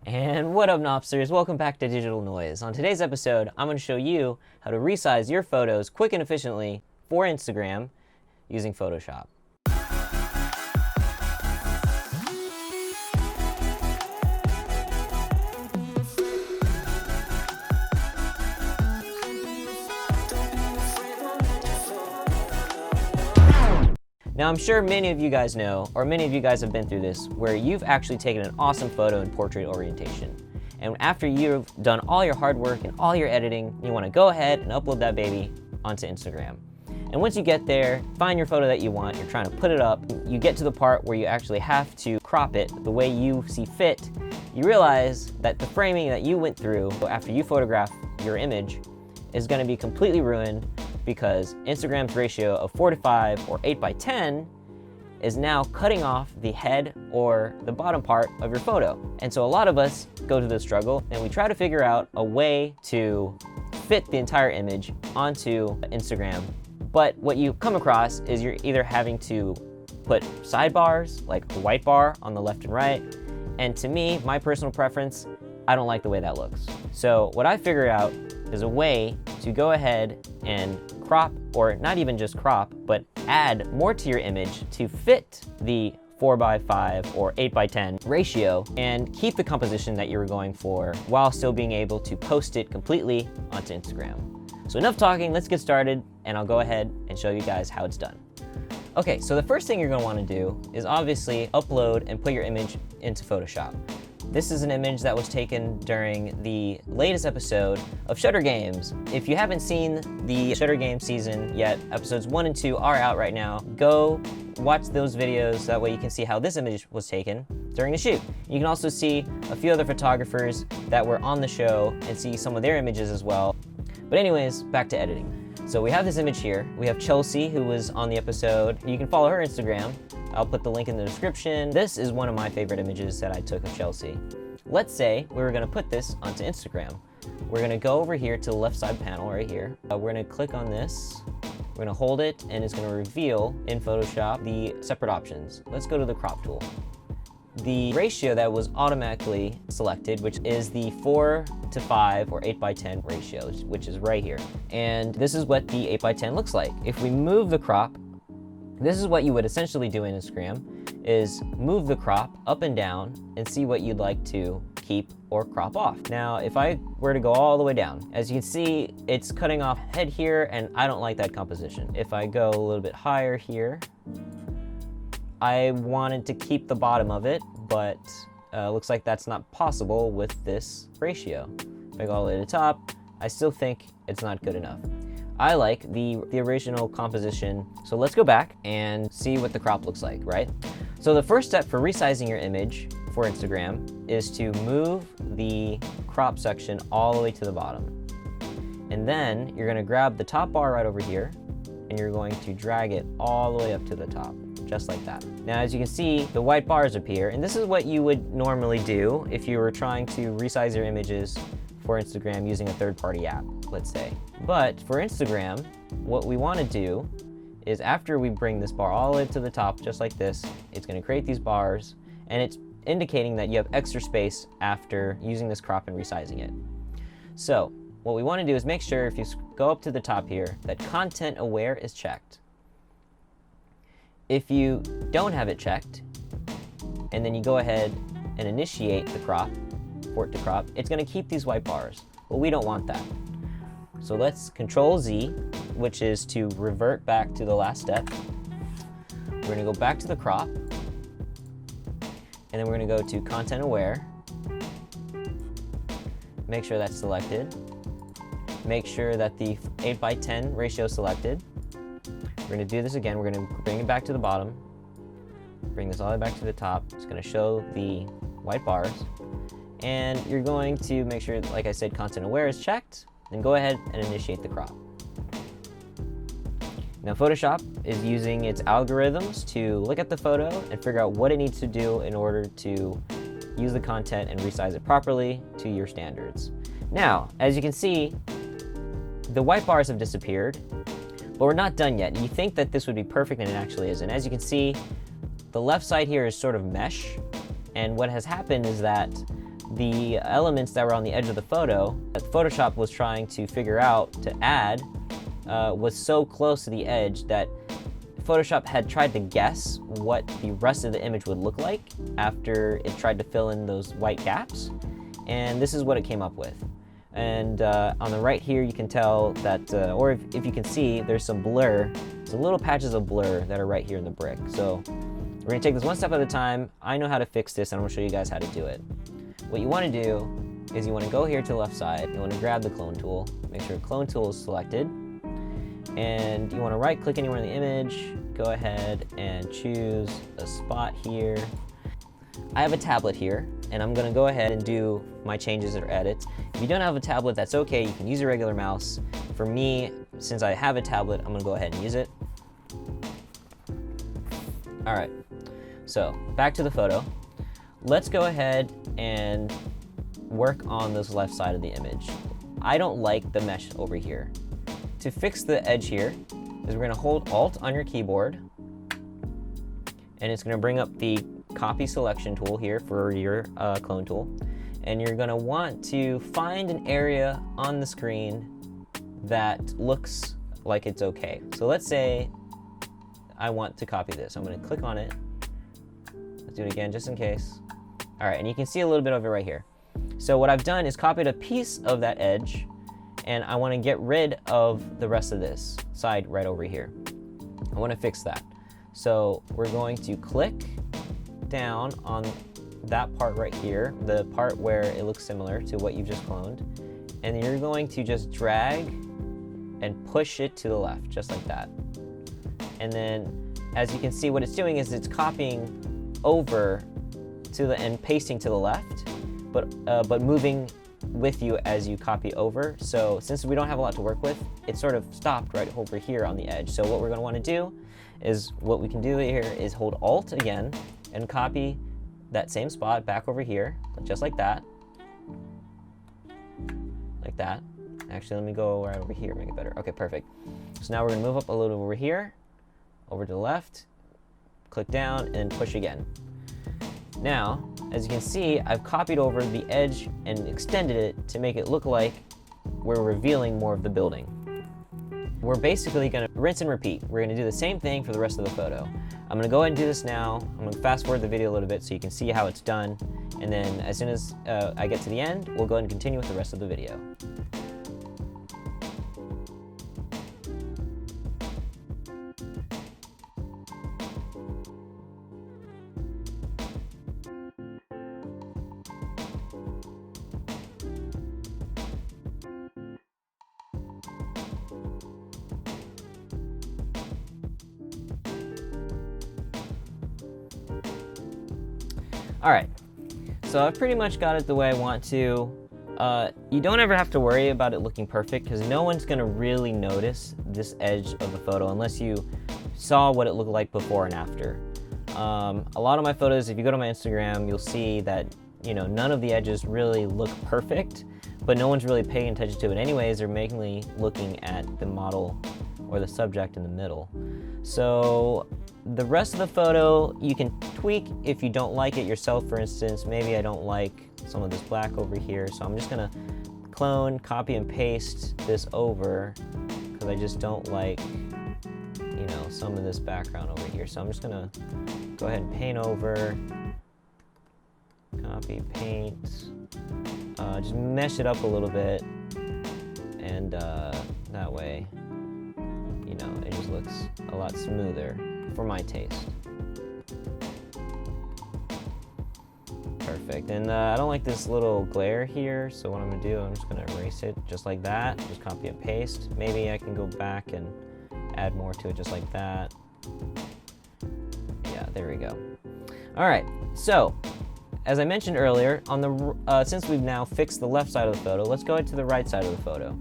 And what up, Nopsters? Welcome back to Digital Noise. On today's episode, I'm going to show you how to resize your photos quick and efficiently for Instagram using Photoshop. Now, I'm sure many of you guys know, or many of you guys have been through this, where you've actually taken an awesome photo in portrait orientation. And after you've done all your hard work and all your editing, you want to go ahead and upload that baby onto Instagram. And once you get there, find your photo that you want, you're trying to put it up, you get to the part where you actually have to crop it the way you see fit, you realize that the framing that you went through after you photograph your image is going to be completely ruined because Instagram's ratio of 4:5 or 8:10 is now cutting off the head or the bottom part of your photo. And so a lot of us go to this struggle and we try to figure out a way to fit the entire image onto Instagram. But what you come across is you're either having to put sidebars, like a white bar on the left and right. And to me, my personal preference, I don't like the way that looks. So what I figured out is a way to go ahead and crop, or not even just crop, but add more to your image to fit the 4:5 or 8:10 ratio and keep the composition that you were going for while still being able to post it completely onto Instagram. So enough talking, let's get started, and I'll go ahead and show you guys how it's done. Okay, so the first thing you're going to want to do is obviously upload and put your image into Photoshop. This is an image that was taken during the latest episode of Shutter Games. If you haven't seen the Shutter Games season yet, episodes 1 and 2 are out right now. Go watch those videos, that way you can see how this image was taken during the shoot. You can also see a few other photographers that were on the show and see some of their images as well. But anyways, back to editing. So we have this image here. We have Chelsea, who was on the episode. You can follow her Instagram. I'll put the link in the description. This is one of my favorite images that I took of Chelsea. Let's say we were gonna put this onto Instagram. We're gonna go over here to the left side panel right here. We're gonna click on this. We're gonna hold it and it's gonna reveal in Photoshop the separate options. Let's go to the crop tool. The ratio that was automatically selected, which is the 4:5 or 8:10 ratio, which is right here. And this is what the 8:10 looks like. If we move the crop, this is what you would essentially do in Instagram, is move the crop up and down and see what you'd like to keep or crop off. Now, if I were to go all the way down, as you can see, it's cutting off head here, and I don't like that composition. If I go a little bit higher here, I wanted to keep the bottom of it, but looks like that's not possible with this ratio. If I go all the way to the top, I still think it's not good enough. I like the original composition. So let's go back and see what the crop looks like, right? So the first step for resizing your image for Instagram is to move the crop section all the way to the bottom. And then you're gonna grab the top bar right over here and you're going to drag it all the way up to the top, just like that. Now, as you can see, the white bars appear, and this is what you would normally do if you were trying to resize your images for Instagram using a third-party app, let's say. But for Instagram, what we want to do is after we bring this bar all the way to the top, just like this, it's going to create these bars, and it's indicating that you have extra space after using this crop and resizing it. So what we want to do is make sure, if you go up to the top here, that content aware is checked. If you don't have it checked, and then you go ahead and initiate the crop, for it to crop, it's gonna keep these white bars. Well, we don't want that. So let's Control Z, which is to revert back to the last step. We're gonna go back to the crop, and then we're gonna go to Content Aware. Make sure that's selected. Make sure that the 8:10 ratio is selected. We're gonna do this again. We're gonna bring it back to the bottom. Bring this all the way back to the top. It's gonna show the white bars. And you're going to make sure, like I said, Content Aware is checked, then go ahead and initiate the crop. Now, Photoshop is using its algorithms to look at the photo and figure out what it needs to do in order to use the content and resize it properly to your standards. Now, as you can see, the white bars have disappeared, but we're not done yet. You think that this would be perfect, and it actually isn't. As you can see, the left side here is sort of mesh, and what has happened is that the elements that were on the edge of the photo that Photoshop was trying to figure out to add was so close to the edge that Photoshop had tried to guess what the rest of the image would look like after it tried to fill in those white gaps, and this is what it came up with. And on the right here you can tell that, or if you can see, there's some blur, some little patches of blur that are right here in the brick. So we're going to take this one step at a time. I know how to fix this, and I'm going to show you guys how to do it. What you want to do is you want to go here to the left side, you want to grab the clone tool, make sure clone tool is selected, and you want to right click anywhere in the image, go ahead and choose a spot here. I have a tablet here, and I'm going to go ahead and do my changes or edits. If you don't have a tablet, that's okay, you can use a regular mouse. For me, since I have a tablet, I'm going to go ahead and use it. Alright, so back to the photo. Let's go ahead and work on this left side of the image. I don't like the mesh over here. To fix the edge here, is we're going to hold Alt on your keyboard, and it's going to bring up the copy selection tool here for your clone tool, and you're going to want to find an area on the screen that looks like it's okay. So let's say I want to copy this. I'm going to click on it. Let's do it again just in case. All right, and you can see a little bit of it right here. So what I've done is copied a piece of that edge, and I want to get rid of the rest of this side right over here. I want to fix that. So we're going to click down on that part right here, the part where it looks similar to what you've just cloned, and you're going to just drag and push it to the left, just like that. And then, as you can see, what it's doing is it's copying over to the and pasting to the left, but moving with you as you copy over. So since we don't have a lot to work with, it sort of stopped right over here on the edge. So what we're going to want to do is, what we can do here is hold Alt again and copy that same spot back over here, just like that. Like that. Actually, let me go right over here, make it better. Okay, perfect. So now we're going to move up a little over here, over to the left, click down, and push again. Now, as you can see, I've copied over the edge and extended it to make it look like we're revealing more of the building. We're basically going to rinse and repeat. We're going to do the same thing for the rest of the photo. I'm going to go ahead and do this now. I'm going to fast forward the video a little bit so you can see how it's done. And then as soon as I get to the end, we'll go ahead and continue with the rest of the video. All right, so I've pretty much got it the way I want to. You don't ever have to worry about it looking perfect, because no one's gonna really notice this edge of the photo unless you saw what it looked like before and after. A lot of my photos, if you go to my Instagram, you'll see that, you know, none of the edges really look perfect, but no one's really paying attention to it anyways. They're mainly looking at the model or the subject in the middle. So the rest of the photo you can tweak if you don't like it yourself. For instance, maybe I don't like some of this black over here, so I'm just gonna clone, copy and paste this over because I just don't like, you know, some of this background over here. So I'm just gonna go ahead and paint over, copy, paint, just mesh it up a little bit, and that way, you know, it just looks a lot smoother for my taste. Perfect. And I don't like this little glare here, so what I'm gonna do, I'm just gonna erase it just like that. Just copy and paste. Maybe I can go back and add more to it just like that. Yeah, there we go. All right, so as I mentioned earlier, on the since we've now fixed the left side of the photo, let's go into the right side of the photo.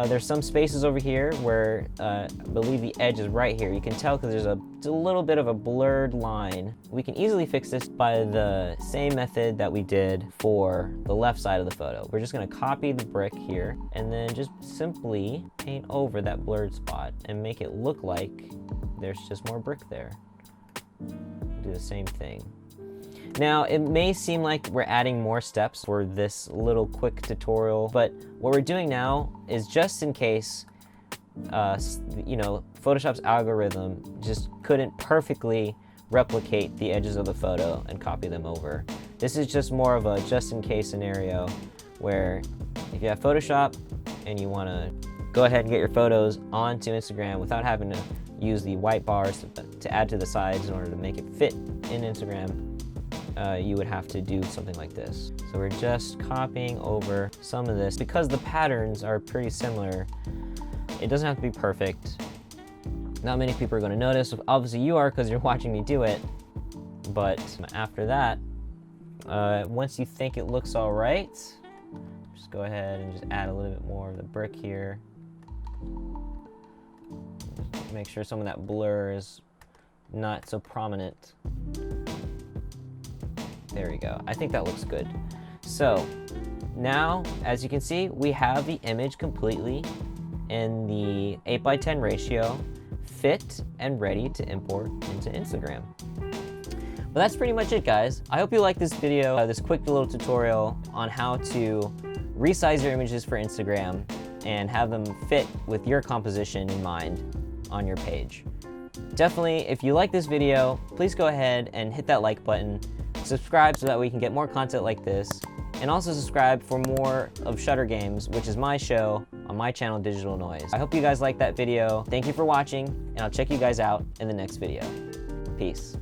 There's some spaces over here where I believe the edge is right here. You can tell because there's a little bit of a blurred line. We can easily fix this by the same method that we did for the left side of the photo. We're just going to copy the brick here and then just simply paint over that blurred spot and make it look like there's just more brick there. Do the same thing. Now, it may seem like we're adding more steps for this little quick tutorial, but what we're doing now is just in case, you know, Photoshop's algorithm just couldn't perfectly replicate the edges of the photo and copy them over. This is just more of a just in case scenario where if you have Photoshop and you want to go ahead and get your photos onto Instagram without having to use the white bars to add to the sides in order to make it fit in Instagram, you would have to do something like this. So we're just copying over some of this. Because the patterns are pretty similar, it doesn't have to be perfect. Not many people are going to notice. Obviously you are, because you're watching me do it. But after that, once you think it looks all right, just go ahead and just add a little bit more of the brick here. Just make sure some of that blur is not so prominent. There we go. I think that looks good. So now, as you can see, we have the image completely in the 8:10 ratio, fit and ready to import into Instagram. But that's pretty much it, guys. I hope you liked this video, this quick little tutorial on how to resize your images for Instagram and have them fit with your composition in mind on your page. Definitely, if you like this video, please go ahead and hit that like button. Subscribe so that we can get more content like this, and also subscribe for more of Shutter Games, which is my show on my channel, Digital Noise. I hope you guys liked that video. Thank you for watching, and I'll check you guys out in the next video. Peace.